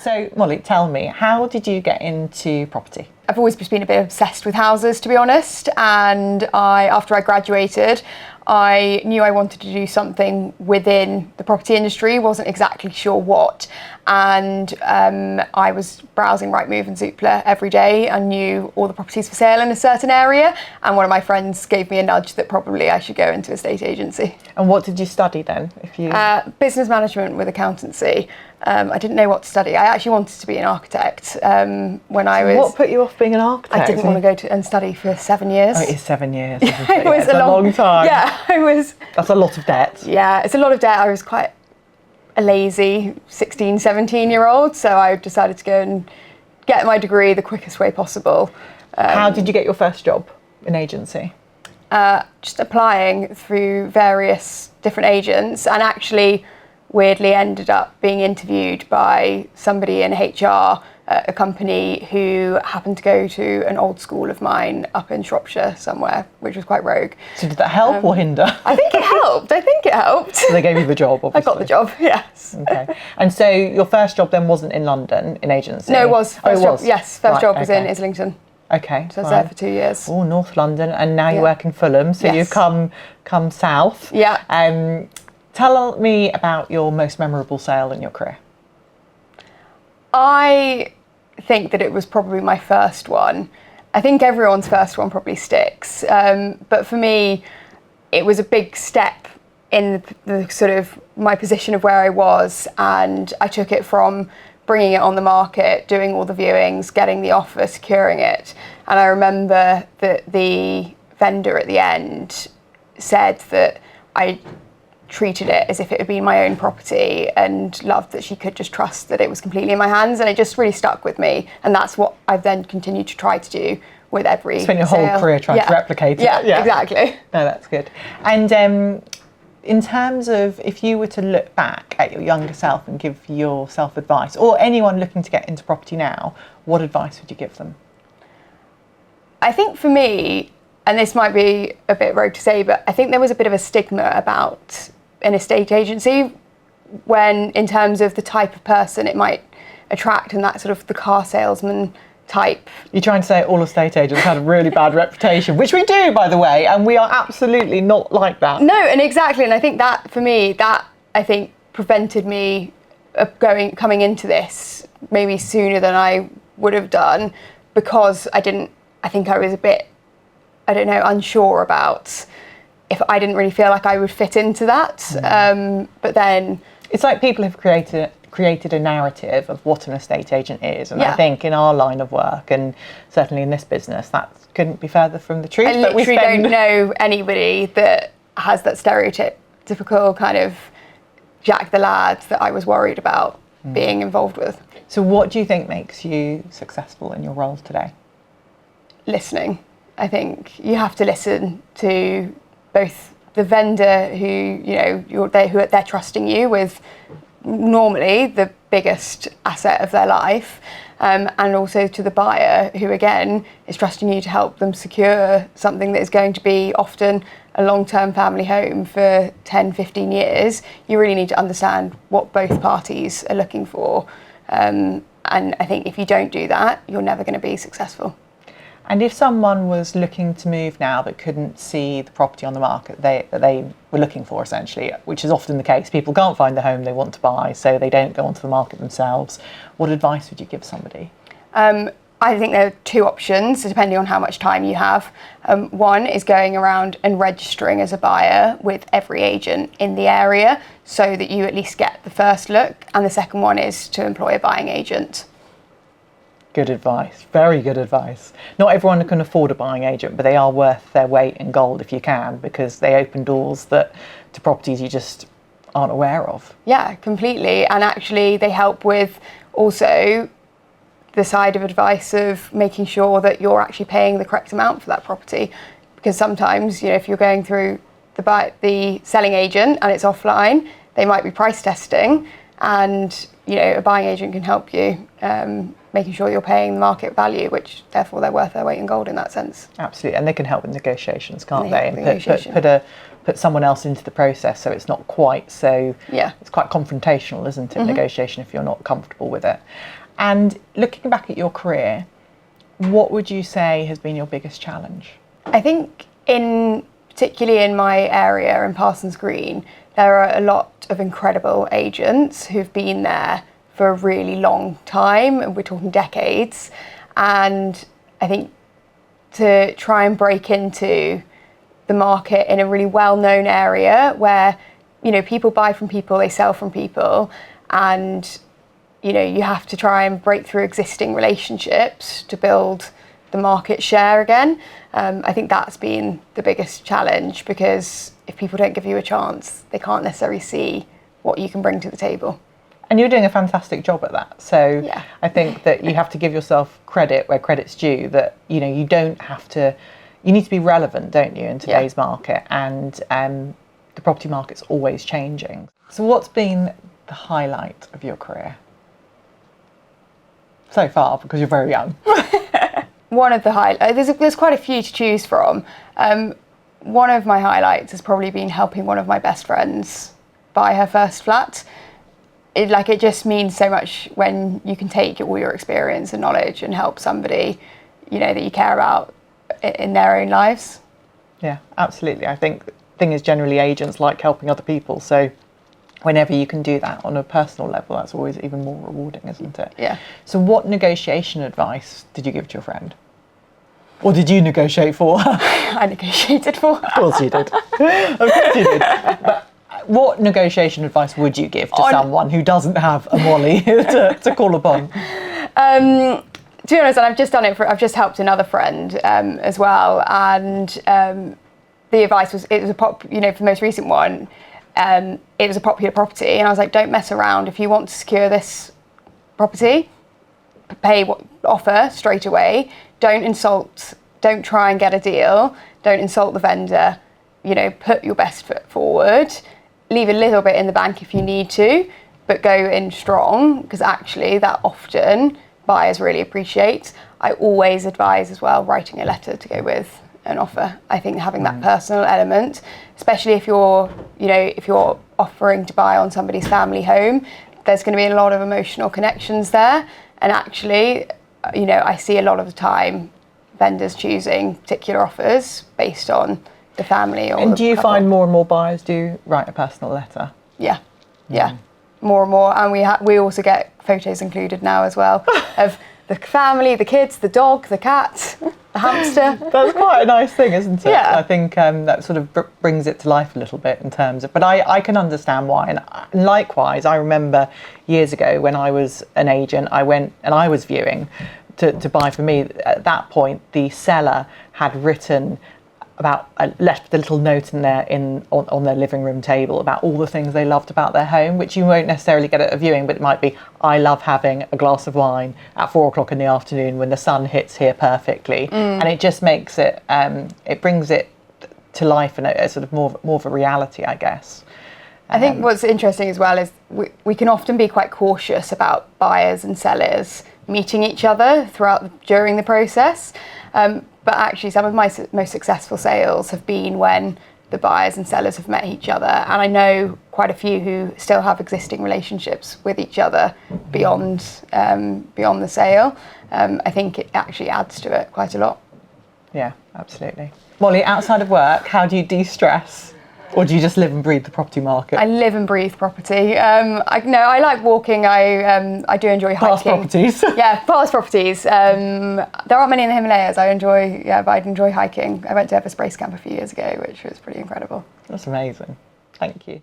So Molly, tell me, how did you get into property? I've always just been a bit obsessed with houses, to be honest. And after I graduated, I knew I wanted to do something within the property industry, wasn't exactly sure what. And I was browsing Rightmove and Zoopla every day. I knew all the properties for sale in a certain area. And one of my friends gave me a nudge that probably I should go into a estate agency. And what did you study then? Business management with accountancy. I didn't know what to study. I actually wanted to be an architect when I was... What put you off being an architect? I didn't want to go and study for 7 years. Oh, it is 7 years. Yeah, Isn't it? it was It's a long time. Yeah, it was. That's a lot of debt. Yeah, it's a lot of debt. I was quite a lazy 16, 17-year-old, so I decided to go and get my degree the quickest way possible. How did you get your first job in agency? Just applying through various different agents, and actually weirdly ended up being interviewed by somebody in HR at a company who happened to go to an old school of mine up in Shropshire somewhere, which was quite rogue. So did that help or hinder? I think it helped. So they gave you the job, obviously. I got the job, yes. Okay. And so your first job then wasn't in London, in agency? No, it was. First job, yes, first job was in okay. Islington. Okay. So I was there for 2 years. Oh, North London, and now you work in Fulham, so Yes. you've come south. Yeah. Tell me about your most memorable sale in your career. I think that it was probably my first one. I think everyone's first one probably sticks. But for me, it was a big step in the sort of my position of where I was, and I took it from bringing it on the market, doing all the viewings, getting the offer, securing it. And I remember that the vendor at the end said that I treated it as if it had been my own property and loved that she could just trust that it was completely in my hands, and it just really stuck with me. And that's what I've then continued to try to do with every Spent your sale. whole career trying to replicate it. Yeah, exactly. No, that's good. And in terms of, if you were to look back at your younger self and give yourself advice, or anyone looking to get into property now, what advice would you give them? I think for me, and this might be a bit rogue to say, but I think there was a bit of a stigma about an estate agency, when in terms of the type of person it might attract, and that sort of the car salesman type. You're trying to say all estate agents had a really bad reputation, which we do, by the way, and we are absolutely not like that. No, and exactly, and I think that for me, that I think prevented me of coming into this maybe sooner than I would have done, because I think I was a bit, I don't know, unsure about if I didn't really feel like I would fit into that. But then it's like people have created a narrative of what an estate agent is, and I think in our line of work, and certainly in this business, that couldn't be further from the truth. I literally don't know anybody that has that stereotypical kind of Jack the Lad that I was worried about being involved with. So what do you think makes you successful in your role today? Listening. I think you have to listen to both the vendor who, they're trusting you with normally the biggest asset of their life, and also to the buyer who, again, is trusting you to help them secure something that is going to be often a long-term family home for 10, 15 years. You really need to understand what both parties are looking for. And I think if you don't do that, you're never going to be successful. And if someone was looking to move now but couldn't see the property on the market that they were looking for, essentially, which is often the case, people can't find the home they want to buy, so they don't go onto the market themselves, what advice would you give somebody? I think there are two options, depending on how much time you have. One is going around and registering as a buyer with every agent in the area so that you at least get the first look. And the second one is to employ a buying agent. Good advice, very good advice. Not everyone can afford a buying agent, but they are worth their weight in gold if you can, because they open doors to properties you just aren't aware of. Yeah, completely. And actually they help with also the side of advice of making sure that you're actually paying the correct amount for that property. Because sometimes, if you're going through the selling agent and it's offline, they might be price testing, and a buying agent can help you making sure you're paying the market value, which therefore they're worth their weight in gold in that sense. Absolutely, and they can help with negotiations, can't they? And Negotiation. put a put someone else into the process, so it's not quite so, Yeah. it's quite confrontational, isn't it, negotiation, if you're not comfortable with it. And looking back at your career, what would you say has been your biggest challenge? I think particularly in my area in Parsons Green, there are a lot of incredible agents who've been there for a really long time, and we're talking decades. And I think to try and break into the market in a really well-known area where, people buy from people, they sell from people, and, you have to try and break through existing relationships to build the market share again. I think that's been the biggest challenge, because if people don't give you a chance, they can't necessarily see what you can bring to the table. And you're doing a fantastic job at that. So Yeah. I think that you have to give yourself credit where credit's due, that, you don't have to, you need to be relevant, don't you, in today's market. And the property market's always changing. So what's been the highlight of your career so far, because you're very young? One of the highlights, there's quite a few to choose from. One of my highlights has probably been helping one of my best friends buy her first flat. It just means so much when you can take all your experience and knowledge and help somebody, that you care about in their own lives. Yeah, absolutely. I think the thing is, generally agents like helping other people. So whenever you can do that on a personal level, that's always even more rewarding, isn't it? Yeah. So what negotiation advice did you give to your friend? Or did you negotiate for her? I negotiated for her. Of course you did. Of course you did. But what negotiation advice would you give to someone who doesn't have a Molly to call upon? To be honest, and I've just helped another friend as well, and the advice was, for the most recent one, it was a popular property, and I was like, don't mess around. If you want to secure this property, pay what offer straight away. Don't try and get a deal. Don't insult the vendor. Put your best foot forward. Leave a little bit in the bank if you need to, but go in strong, because actually that often buyers really appreciate. I always advise as well writing a letter to go with an offer. I think having that personal element, especially if you're offering to buy on somebody's family home, there's going to be a lot of emotional connections there. And actually, I see a lot of the time vendors choosing particular offers based on the family or And do you couple. find more and more buyers do write a personal letter? Yeah, more and more. And we also get photos included now as well of the family, the kids, the dog, the cat, the hamster. That's quite a nice thing, isn't it? Yeah. I think that sort of brings it to life a little bit in terms of, but I can understand why. And likewise, I remember years ago when I was an agent, I went and I was viewing to buy for me. At that point, the seller had written left a little note in there on their living room table about all the things they loved about their home, which you won't necessarily get at a viewing, but it might be, I love having a glass of wine at 4:00 in the afternoon when the sun hits here perfectly. And it just makes it, it brings it to life in a sort of more of a reality, I guess. I think what's interesting as well is we can often be quite cautious about buyers and sellers meeting each other during the process. But actually, some of my most successful sales have been when the buyers and sellers have met each other. And I know quite a few who still have existing relationships with each other beyond the sale. I think it actually adds to it quite a lot. Yeah, absolutely. Molly, outside of work, how do you de-stress? Or do you just live and breathe the property market? I live and breathe property. I like walking. I do enjoy hiking. Past properties. Yeah, past properties. There aren't many in the Himalayas. but I'd enjoy hiking. I went to Everest Base Camp a few years ago, which was pretty incredible. That's amazing. Thank you.